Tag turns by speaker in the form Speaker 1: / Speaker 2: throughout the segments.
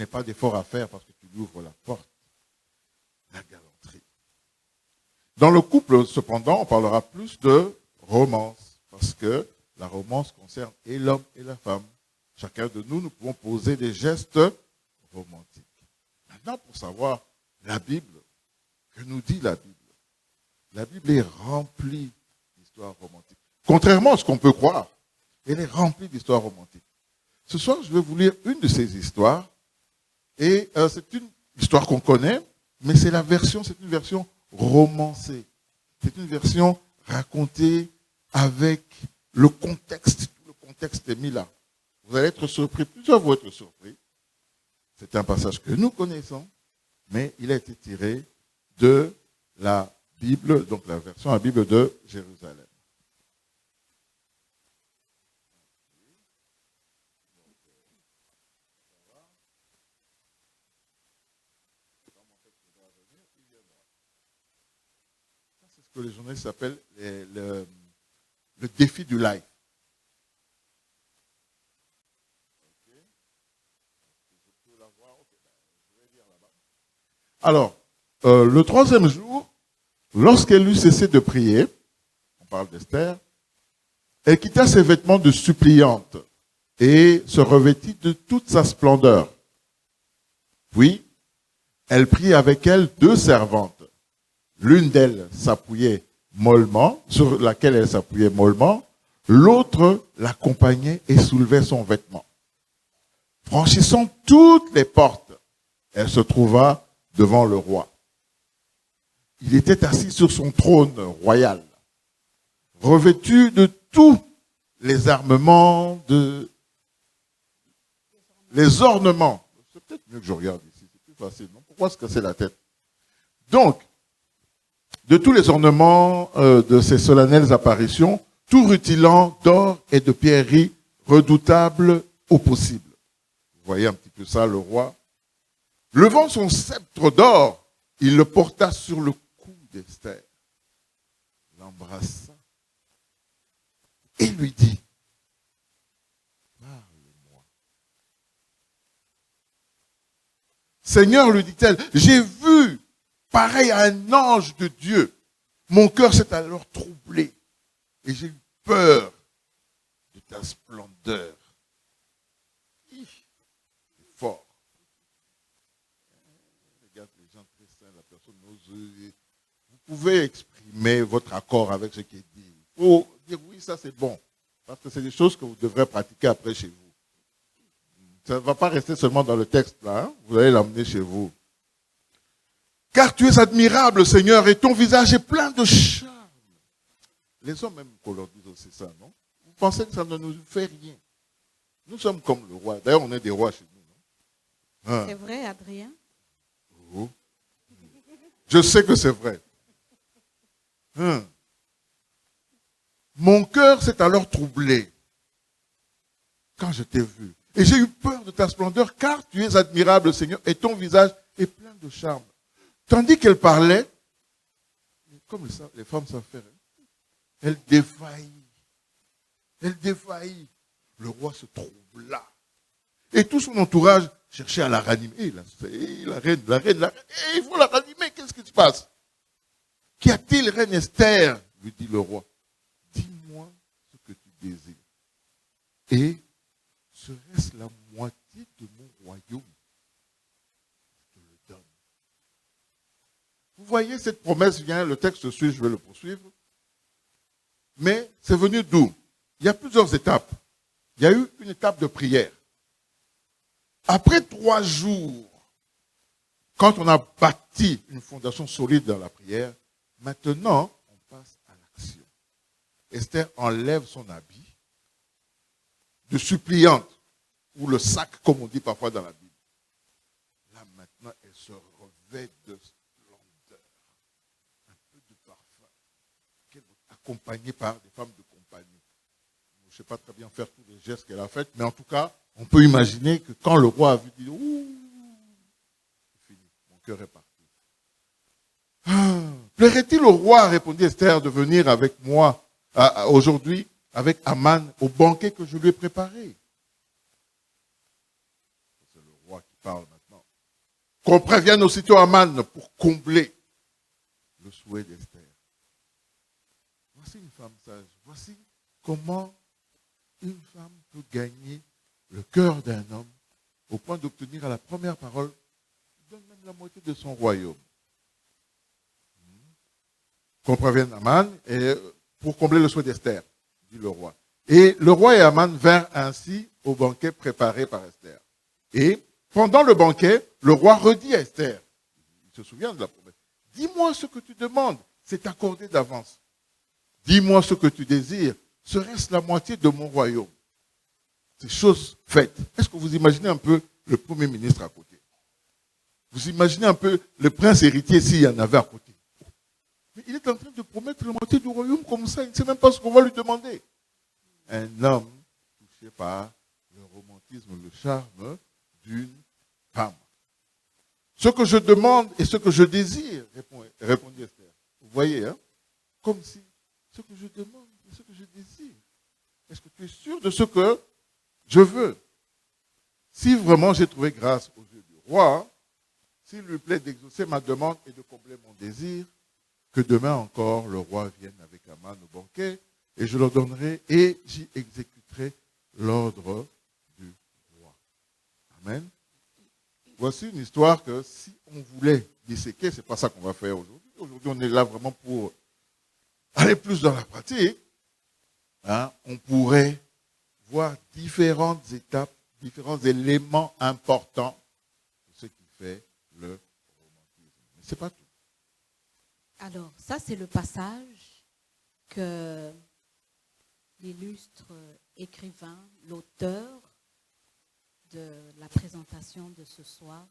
Speaker 1: n'est pas d'effort à faire parce que tu lui ouvres la porte. La galanterie. Dans le couple, cependant, on parlera plus de romance, parce que la romance concerne et l'homme et la femme. Chacun de nous, nous pouvons poser des gestes romantiques. Maintenant, pour savoir la Bible, que nous dit la Bible? La Bible est remplie d'histoires romantiques. Contrairement à ce qu'on peut croire, elle est remplie d'histoires romantiques. Ce soir, je vais vous lire une de ces histoires, et c'est une histoire qu'on connaît, mais c'est une version romancée. C'est une version racontée avec le contexte. Tout le contexte est mis là. Vous allez être surpris, plusieurs vont être surpris. C'est un passage que nous connaissons, mais il a été tiré de la Bible, donc la version à la Bible de Jérusalem. C'est ce que les journalistes appellent le défi du live. Alors, le troisième jour, lorsqu'elle eut cessé de prier, on parle d'Esther, elle quitta ses vêtements de suppliante et se revêtit de toute sa splendeur. Puis, elle prit avec elle 2 servantes. L'une d'elles s'appuyait mollement, sur laquelle elle s'appuyait mollement, l'autre l'accompagnait et soulevait son vêtement. Franchissant toutes les portes, elle se trouva devant le roi. Il était assis sur son trône royal, revêtu de tous les armements, les ornements. C'est peut-être mieux que je regarde ici, c'est plus facile. Non? Pourquoi se casser la tête? Donc, de tous les ornements de ces solennelles apparitions, tout rutilant d'or et de pierreries redoutables au possible. Vous voyez un petit peu ça, le roi. Levant son sceptre d'or, il le porta sur le cou d'Esther, l'embrassa et lui dit, parle-moi. Seigneur, lui dit-elle, j'ai vu pareil à un ange de Dieu. Mon cœur s'est alors troublé et j'ai eu peur de ta splendeur. C'est fort. Regarde les gens très sains, la personne n'ose. Vous pouvez exprimer votre accord avec ce qui est dit. Il faut dire oui, ça c'est bon. Parce que c'est des choses que vous devrez pratiquer après chez vous. Ça ne va pas rester seulement dans le texte là. Hein? Vous allez l'emmener chez vous. Car tu es admirable, Seigneur, et ton visage est plein de charme. Les hommes même qu'on leur dise aussi ça, non? Vous pensez que ça ne nous fait rien? Nous sommes comme le roi. D'ailleurs, on est des rois chez nous. Non?
Speaker 2: C'est vrai, Adrien?
Speaker 1: Oh. Je sais que c'est vrai. Mon cœur s'est alors troublé quand je t'ai vu. Et j'ai eu peur de ta splendeur, car tu es admirable, Seigneur, et ton visage est plein de charme. Tandis qu'elle parlait, comme les femmes savent faire, elle défaillit. Elle défaillit. Le roi se troubla. Et tout son entourage cherchait à la ranimer. La reine, il faut la ranimer, qu'est-ce qui se passe? Qu'y a-t-il, reine Esther? Lui dit le roi. Dis-moi ce que tu désires. Et serait-ce la moitié de mon royaume? Je te le donne. Vous voyez, cette promesse vient, le texte suit, je vais le poursuivre. Mais c'est venu d'où? Il y a plusieurs étapes. Il y a eu une étape de prière. Après 3 jours, quand on a bâti une fondation solide dans la prière, maintenant, on passe à l'action. Esther enlève son habit de suppliante, ou le sac, comme on dit parfois dans la Bible. Là, maintenant, elle se revêt de splendeur, un peu de parfum, accompagnée par des femmes de compagnie. Je ne sais pas très bien faire tous les gestes qu'elle a faits, mais en tout cas, on peut imaginer que quand le roi a vu, il dit, ouh, c'est fini, mon cœur est parti. Plairait-il au roi, répondit Esther, de venir avec moi aujourd'hui, avec Aman, au banquet que je lui ai préparé? C'est le roi qui parle maintenant. qu'on prévienne aussitôt Aman pour combler le souhait d'Esther. Voici une femme sage. Voici comment une femme peut gagner le cœur d'un homme au point d'obtenir à la première parole, donne même la moitié de son royaume. Qu'on prévienne Aman et pour combler le souhait d'Esther, dit le roi. Et le roi et Aman vinrent ainsi au banquet préparé par Esther. Et pendant le banquet, le roi redit à Esther, il se souvient de la promesse, dis-moi ce que tu demandes, c'est accordé d'avance. Dis-moi ce que tu désires, serait-ce la moitié de mon royaume? C'est chose faite. Est-ce que vous imaginez un peu le Premier ministre à côté? Vous imaginez un peu le prince héritier s'il y en avait à côté? Mais il est en train de promettre la moitié du royaume comme ça, il ne sait même pas ce qu'on va lui demander. Un homme touché par le romantisme, le charme d'une femme. Ce que je demande et ce que je désire, répondit Esther. Vous voyez, hein? Comme si ce que je demande et ce que je désire. Est-ce que tu es sûr de ce que je veux? Si vraiment j'ai trouvé grâce aux yeux du roi, s'il lui plaît d'exaucer ma demande et de combler mon désir, que demain encore le roi vienne avec Aman au banquet, et je leur donnerai et j'y exécuterai l'ordre du roi. Amen. Voici une histoire que si on voulait disséquer, c'est pas ça qu'on va faire aujourd'hui. Aujourd'hui, on est là vraiment pour aller plus dans la pratique. Hein, on pourrait voir différentes étapes, différents éléments importants de ce qui fait le romantisme. Mais c'est pas tout.
Speaker 2: Alors, ça, c'est le passage que l'illustre écrivain, l'auteur de la présentation de ce soir,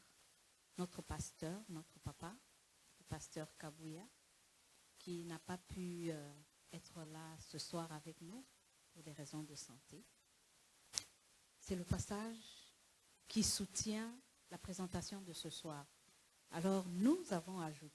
Speaker 2: notre pasteur, notre papa, le pasteur Kabouya, qui n'a pas pu être là ce soir avec nous pour des raisons de santé. C'est le passage qui soutient la présentation de ce soir. Alors, nous avons ajouté